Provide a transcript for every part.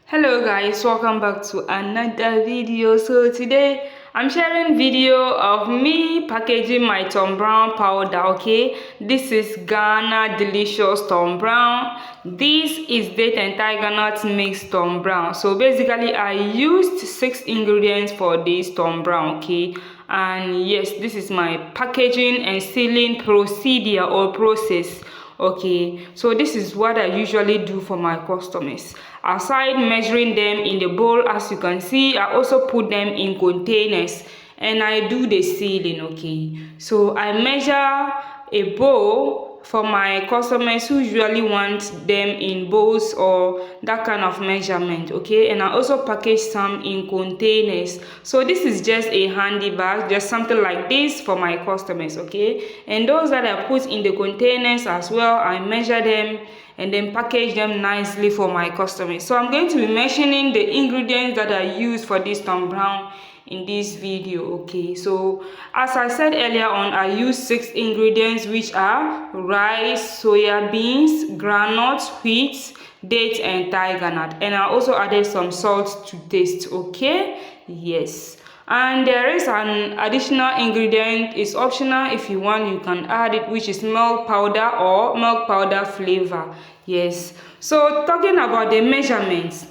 Hello guys, welcome back to another video. So today I'm sharing video of me packaging my Thom Browne powder. Okay, this is Ghana Delicious Thom Browne. This is date and tiger nut mixed Thom Browne. So basically I used 6 ingredients for this Thom Browne. Okay, and yes, this is my packaging and sealing procedure or process. Okay, so this is what I usually do for my customers. Aside measuring them in the bowl, as you can see, I also put them in containers and I do the sealing. Okay, so I measure a bowl for my customers who usually want them in bowls or that kind of measurement. Okay, and I also package some in containers. So this is just a handy bag, just something like this for my customers. Okay, and those that I put in the containers as well, I measure them and then package them nicely for my customers. So I'm going to be mentioning the ingredients that I use for this Thom Browne in this video. Okay, so as I said earlier on, I use 6 ingredients, which are rice, soya beans, groundnuts, wheat, dates, and tiger nut, and I also added some salt to taste. Okay, yes, and there is an additional ingredient. It's optional. If you want, you can add it, which is milk powder or milk powder flavor. Yes, so talking about the measurements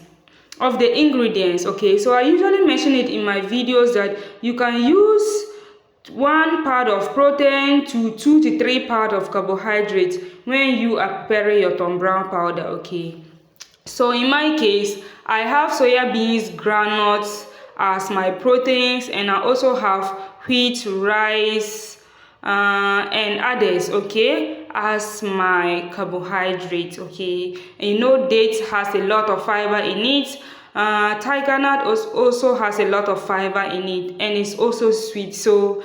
of the ingredients. Okay, so I usually mention it in my videos that you can use 1 part of protein to 2 to 3 part of carbohydrates when you are preparing your Thom Browne powder. Okay, so in my case, I have soya beans, groundnuts as my proteins, and I also have wheat, rice, and others, okay, as my carbohydrates. Okay, and you know, dates has a lot of fiber in it. Tiger nut also has a lot of fiber in it, and it's also sweet. So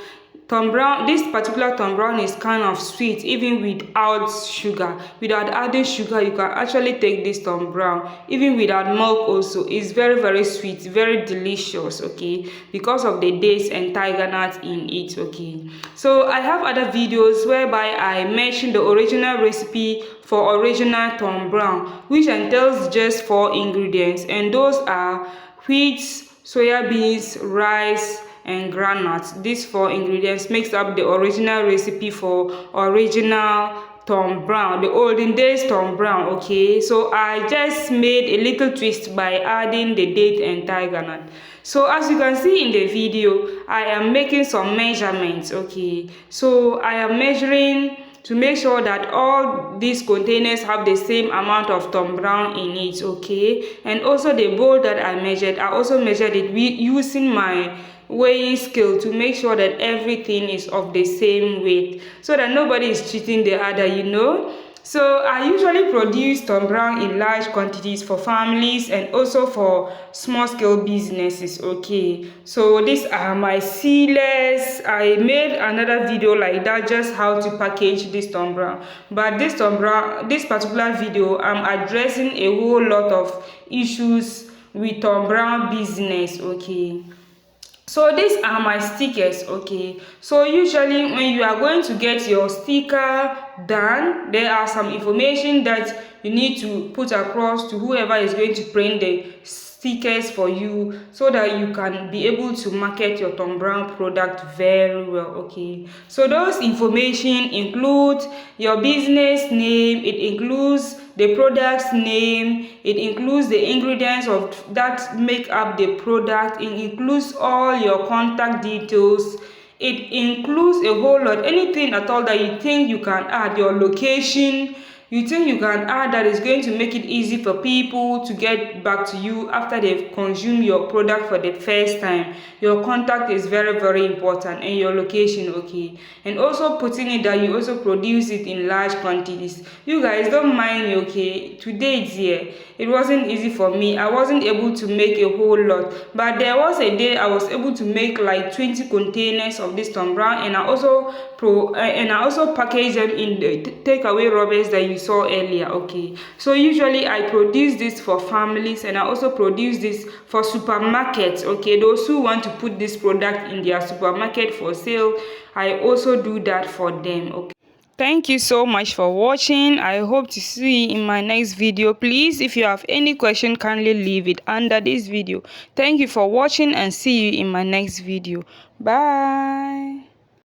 Thom Browne, this particular Thom Browne is kind of sweet even without sugar. Without adding sugar, you can actually take this Thom Browne even without milk also. It's very sweet, very delicious. Okay, because of the dates and tiger nuts in it. Okay, so I have other videos whereby I mention the original recipe for original Thom Browne, which entails just 4 ingredients, and those are wheat, soya beans, rice, and groundnuts. These 4 ingredients makes up the original recipe for original Thom Browne, the olden days Thom Browne. Okay, so I just made a little twist by adding the date and tiger nut. So as you can see in the video, I am making some measurements. Okay, so I am measuring to make sure that all these containers have the same amount of Thom Browne in it. Okay, and also the bowl that I measured, I also measured it using my weighing scale to make sure that everything is of the same weight so that nobody is cheating the other, you know. So I usually produce Thom Browne in large quantities for families and also for small scale businesses. Okay, so these are my sealers. I made another video like that, just how to package this Thom Browne, but this particular video, I'm addressing a whole lot of issues with Thom Browne business. Okay, so these are my stickers. Okay, so usually when you are going to get your sticker done, there are some information that you need to put across to whoever is going to print the stickers for you so that you can be able to market your Thom Browne product very well. Okay, so those information include your business name, it includes the product's name, it includes the ingredients of that make up the product, it includes all your contact details, it includes a whole lot, anything at all that you think you can add, your location you think you can add that is going to make it easy for people to get back to you after they've consumed your product for the first time. Your contact is very important, and your location. Okay, and also putting it that you also produce it in large quantities. You guys don't mind me. Okay, today it's here, it wasn't easy for me. I wasn't able to make a whole lot, but there was a day I was able to make like 20 containers of this Thom Browne, and I also package them in the takeaway rubbers that you saw earlier. Okay, so usually I produce this for families, and I also produce this for supermarkets. Okay, those who want to put this product in their supermarket for sale, I also do that for them. Okay, Thank you so much for watching. I hope to see you in my next video. Please, if you have any question, kindly leave it under this video. Thank you for watching and see you in my next video. Bye.